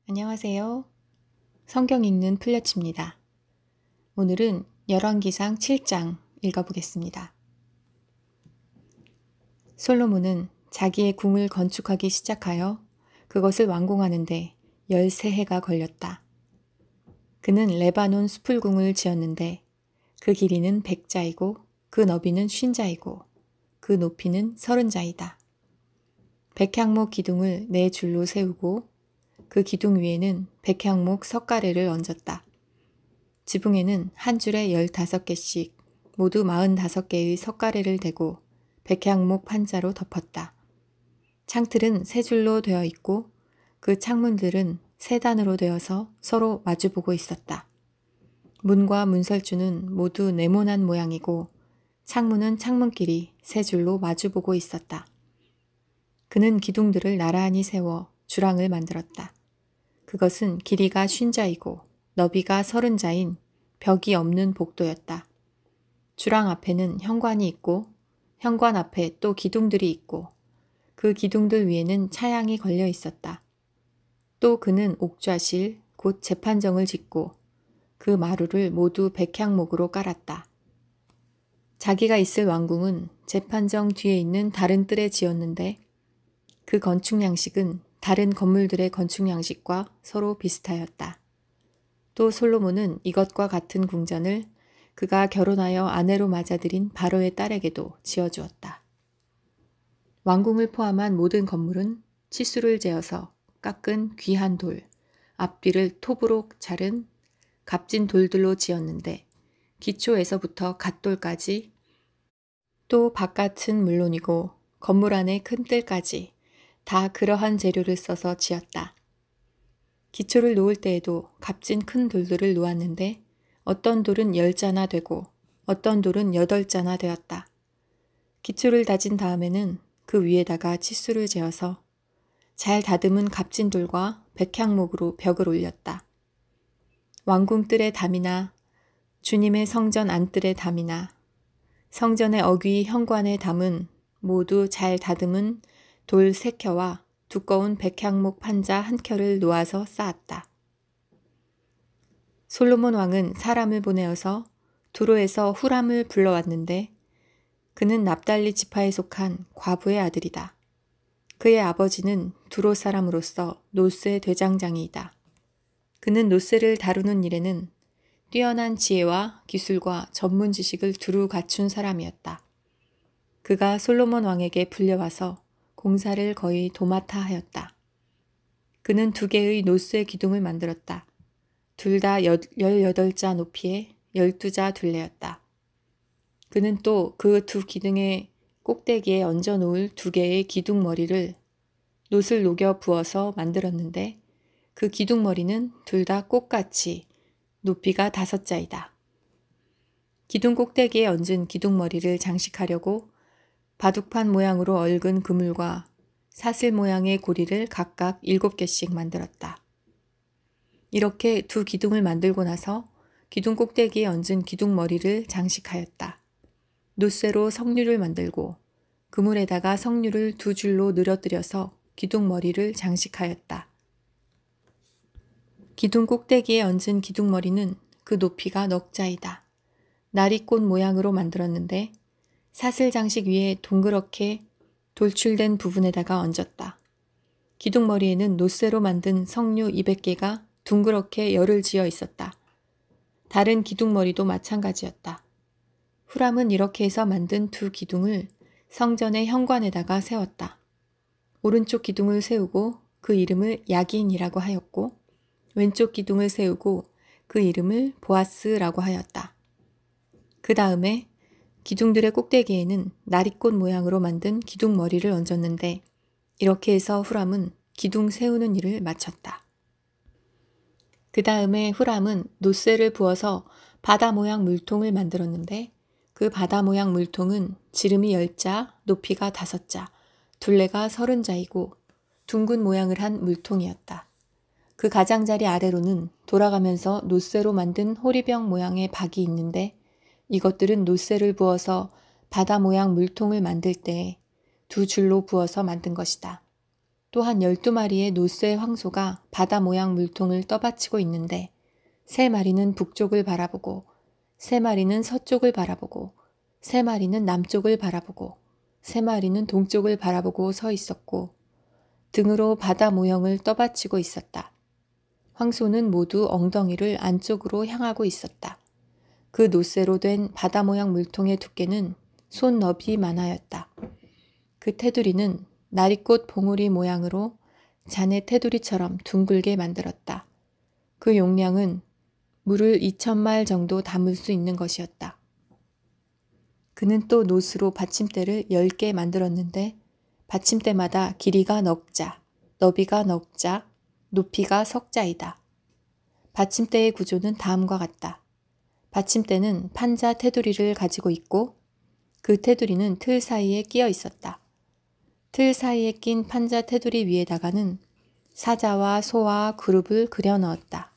안녕하세요. 성경 읽는 플려치입니다. 오늘은 열왕기상 7장 읽어보겠습니다. 솔로몬은 자기의 궁을 건축하기 시작하여 그것을 완공하는데 13해가 걸렸다. 그는 레바논 수풀궁을 지었는데 그 길이는 100자이고 그 너비는 50자이고 그 높이는 30자이다. 백향목 기둥을 4줄로 세우고 그 기둥 위에는 백향목 석가래를 얹었다. 지붕에는 한 줄에 15개씩 모두 45개의 석가래를 대고 백향목 판자로 덮었다. 창틀은 3줄로 되어 있고 그 창문들은 3단으로 되어서 서로 마주보고 있었다. 문과 문설주는 모두 네모난 모양이고 창문은 창문끼리 3줄로 마주보고 있었다. 그는 기둥들을 나란히 세워 주랑을 만들었다. 그것은 길이가 50자이고 너비가 30자인 벽이 없는 복도였다. 주랑 앞에는 현관이 있고 현관 앞에 또 기둥들이 있고 그 기둥들 위에는 차양이 걸려 있었다. 또 그는 옥좌실 곧 재판정을 짓고 그 마루를 모두 백향목으로 깔았다. 자기가 있을 왕궁은 재판정 뒤에 있는 다른 뜰에 지었는데 그 건축 양식은 다른 건물들의 건축 양식과 서로 비슷하였다. 또 솔로몬은 이것과 같은 궁전을 그가 결혼하여 아내로 맞아들인 바로의 딸에게도 지어주었다. 왕궁을 포함한 모든 건물은 치수를 재어서 깎은 귀한 돌, 앞뒤를 톱으로 자른 값진 돌들로 지었는데 기초에서부터 갓돌까지 또 바깥은 물론이고 건물 안의 큰 뜰까지 다 그러한 재료를 써서 지었다. 기초를 놓을 때에도 값진 큰 돌들을 놓았는데 어떤 돌은 10자나 되고 어떤 돌은 8자나 되었다. 기초를 다진 다음에는 그 위에다가 치수를 재어서 잘 다듬은 값진 돌과 백향목으로 벽을 올렸다. 왕궁 뜰의 담이나 주님의 성전 안뜰의 담이나 성전의 어귀 현관의 담은 모두 잘 다듬은 돌 3켜와 두꺼운 백향목 판자 1켜를 놓아서 쌓았다. 솔로몬 왕은 사람을 보내어서 두로에서 후람을 불러왔는데 그는 납달리 지파에 속한 과부의 아들이다. 그의 아버지는 두로 사람으로서 노쇠 대장장이이다. 그는 노쇠를 다루는 일에는 뛰어난 지혜와 기술과 전문 지식을 두루 갖춘 사람이었다. 그가 솔로몬 왕에게 불려와서 공사를 거의 도맡아 하였다. 그는 2개의 노쇠 기둥을 만들었다. 둘 다 18자 높이에 12자 둘레였다. 그는 또 그 2 기둥의 꼭대기에 얹어 놓을 2개의 기둥머리를 놋을 녹여 부어서 만들었는데 그 기둥머리는 둘 다 꽃같이 높이가 5자이다. 기둥 꼭대기에 얹은 기둥머리를 장식하려고 바둑판 모양으로 얽은 그물과 사슬 모양의 고리를 각각 7개씩 만들었다. 이렇게 2 기둥을 만들고 나서 기둥 꼭대기에 얹은 기둥머리를 장식하였다. 놋쇠로 석류를 만들고 그물에다가 석류를 2줄로 늘어뜨려서 기둥머리를 장식하였다. 기둥 꼭대기에 얹은 기둥머리는 그 높이가 넉자이다. 나리꽃 모양으로 만들었는데 사슬 장식 위에 동그랗게 돌출된 부분에다가 얹었다. 기둥머리에는 놋쇠로 만든 석류 200개가 둥그렇게 열을 지어 있었다. 다른 기둥머리도 마찬가지였다. 후람은 이렇게 해서 만든 2 기둥을 성전의 현관에다가 세웠다. 오른쪽 기둥을 세우고 그 이름을 야긴이라고 하였고 왼쪽 기둥을 세우고 그 이름을 보아스라고 하였다. 그 다음에 기둥들의 꼭대기에는 나리꽃 모양으로 만든 기둥머리를 얹었는데 이렇게 해서 후람은 기둥 세우는 일을 마쳤다. 그 다음에 후람은 놋쇠를 부어서 바다 모양 물통을 만들었는데 그 바다 모양 물통은 지름이 10자, 높이가 5자, 둘레가 30자이고 둥근 모양을 한 물통이었다. 그 가장자리 아래로는 돌아가면서 놋쇠로 만든 호리병 모양의 박이 있는데 이것들은 놋쇠를 부어서 바다 모양 물통을 만들 때 2줄로 부어서 만든 것이다. 또한 12마리의 노쇠 황소가 바다 모양 물통을 떠받치고 있는데 3마리는 북쪽을 바라보고 3마리는 서쪽을 바라보고 3마리는 남쪽을 바라보고 3마리는 동쪽을 바라보고 서 있었고 등으로 바다 모형을 떠받치고 있었다. 황소는 모두 엉덩이를 안쪽으로 향하고 있었다. 그 노쇠로 된 바다 모양 물통의 두께는 손 너비만하였다. 그 테두리는 나리꽃 봉우리 모양으로 잔의 테두리처럼 둥글게 만들었다. 그 용량은 물을 2,000말 정도 담을 수 있는 것이었다. 그는 또 노스로 받침대를 10개 만들었는데 받침대마다 길이가 넉자, 너비가 넉자, 높이가 석자이다. 받침대의 구조는 다음과 같다. 받침대는 판자 테두리를 가지고 있고 그 테두리는 틀 사이에 끼어 있었다. 틀 사이에 낀 판자 테두리 위에다가는 사자와 소와 그룹을 그려 넣었다.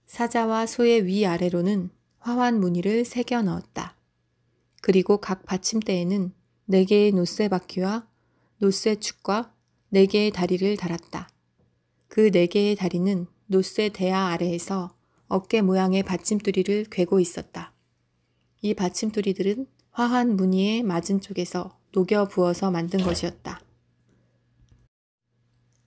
사자와 소의 위아래로는 화환 무늬를 새겨 넣었다. 그리고 각 받침대에는 4개의 노쇠 바퀴와 노쇠 축과 4개의 다리를 달았다. 그 4개의 다리는 노쇠 대야 아래에서 어깨 모양의 받침두리를 괴고 있었다. 이 받침두리들은 화환 무늬의 맞은 쪽에서 녹여 부어서 만든 것이었다.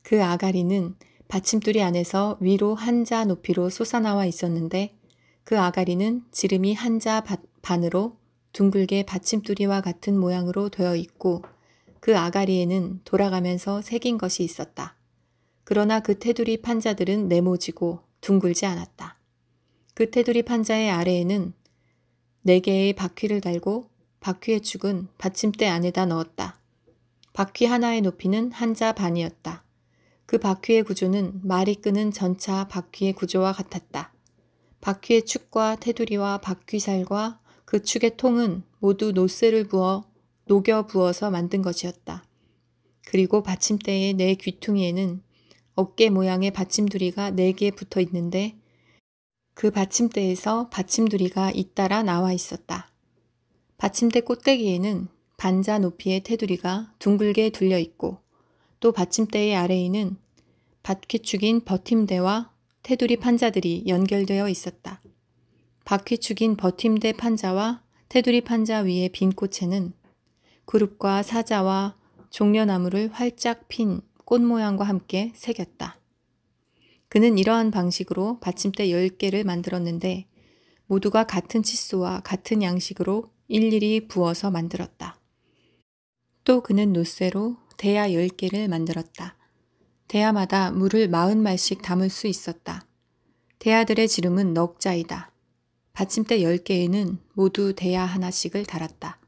그 아가리는 받침두리 안에서 위로 한자 높이로 솟아나와 있었는데 그 아가리는 지름이 한자 반으로 둥글게 받침두리와 같은 모양으로 되어 있고 그 아가리에는 돌아가면서 새긴 것이 있었다. 그러나 그 테두리 판자들은 네모지고 둥글지 않았다. 그 테두리 판자의 아래에는 4개의 바퀴를 달고 바퀴의 축은 받침대 안에다 넣었다. 바퀴 하나의 높이는 한자 반이었다. 그 바퀴의 구조는 말이 끄는 전차 바퀴의 구조와 같았다. 바퀴의 축과 테두리와 바퀴살과 그 축의 통은 모두 노쇠를 녹여 부어서 만든 것이었다. 그리고 받침대의 4 귀퉁이에는 어깨 모양의 받침두리가 4개 붙어 있는데 그 받침대에서 받침두리가 잇따라 나와 있었다. 받침대 꼭대기에는 반자 높이의 테두리가 둥글게 둘려 있고 또 받침대의 아래에는 바퀴축인 버팀대와 테두리 판자들이 연결되어 있었다. 바퀴축인 버팀대 판자와 테두리 판자 위의 빈 꽃에는 그룹과 사자와 종려나무를 활짝 핀 꽃 모양과 함께 새겼다. 그는 이러한 방식으로 받침대 10개를 만들었는데 모두가 같은 치수와 같은 양식으로 일일이 부어서 만들었다. 또 그는 노쇠로 대야 10개를 만들었다. 대야마다 물을 40말씩 담을 수 있었다. 대야들의 지름은 넉자이다. 받침대 10개에는 모두 대야 하나씩을 달았다.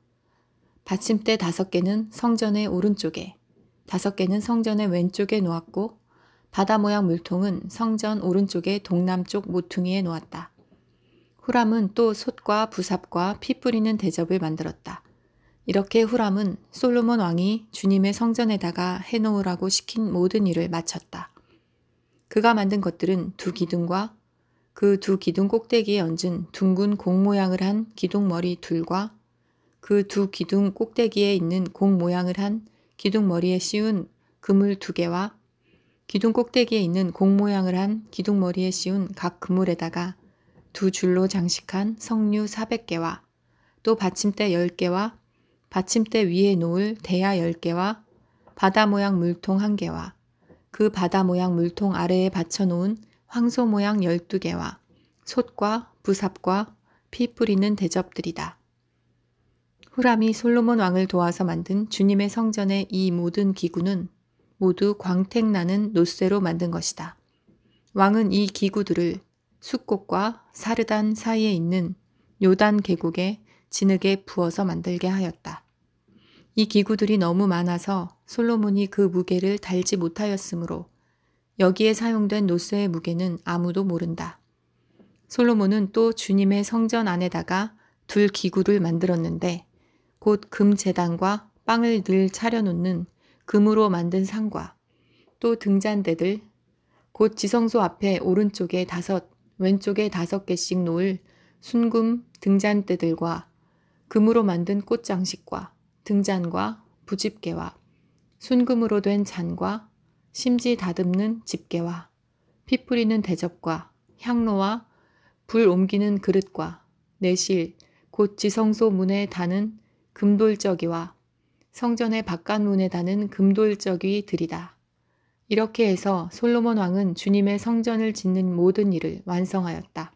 받침대 5개는 성전의 오른쪽에, 5개는 성전의 왼쪽에 놓았고 바다 모양 물통은 성전 오른쪽의 동남쪽 모퉁이에 놓았다. 후람은 또 솥과 부삽과 피 뿌리는 대접을 만들었다. 이렇게 후람은 솔로몬 왕이 주님의 성전에다가 해놓으라고 시킨 모든 일을 마쳤다. 그가 만든 것들은 2 기둥과 그 2 기둥 꼭대기에 얹은 둥근 공 모양을 한 기둥머리 둘과 그 2 기둥 꼭대기에 있는 공 모양을 한 기둥머리에 씌운 그물 2개와 기둥 꼭대기에 있는 공 모양을 한 기둥머리에 씌운 각 그물에다가 2 줄로 장식한 석류 400개와 또 받침대 10개와 받침대 위에 놓을 대야 10개와 바다 모양 물통 1개와 그 바다 모양 물통 아래에 받쳐놓은 황소 모양 12개와 솥과 부삽과 피 뿌리는 대접들이다. 후람이 솔로몬 왕을 도와서 만든 주님의 성전의 이 모든 기구는 모두 광택나는 노쇠로 만든 것이다. 왕은 이 기구들을 숫꽃과 사르단 사이에 있는 요단 계곡에 진흙에 부어서 만들게 하였다. 이 기구들이 너무 많아서 솔로몬이 그 무게를 달지 못하였으므로 여기에 사용된 노쇠의 무게는 아무도 모른다. 솔로몬은 또 주님의 성전 안에다가 둘 기구를 만들었는데 곧 금제단과 빵을 늘 차려놓는 금으로 만든 상과 또 등잔대들 곧 지성소 앞에 오른쪽에 5, 왼쪽에 5개씩 놓을 순금 등잔대들과 금으로 만든 꽃장식과 등잔과 부집개와 순금으로 된 잔과 심지 다듬는 집게와 피 뿌리는 대접과 향로와 불 옮기는 그릇과 내실 곧 지성소 문에 다는 금돌저기와 성전의 바깥문에 다는 금돌저기 들이다. 이렇게 해서 솔로몬 왕은 주님의 성전을 짓는 모든 일을 완성하였다.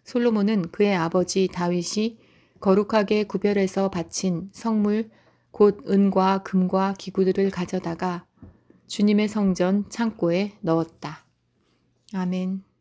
솔로몬은 그의 아버지 다윗이 거룩하게 구별해서 바친 성물 곧 은과 금과 기구들을 가져다가 주님의 성전 창고에 넣었다. 아멘.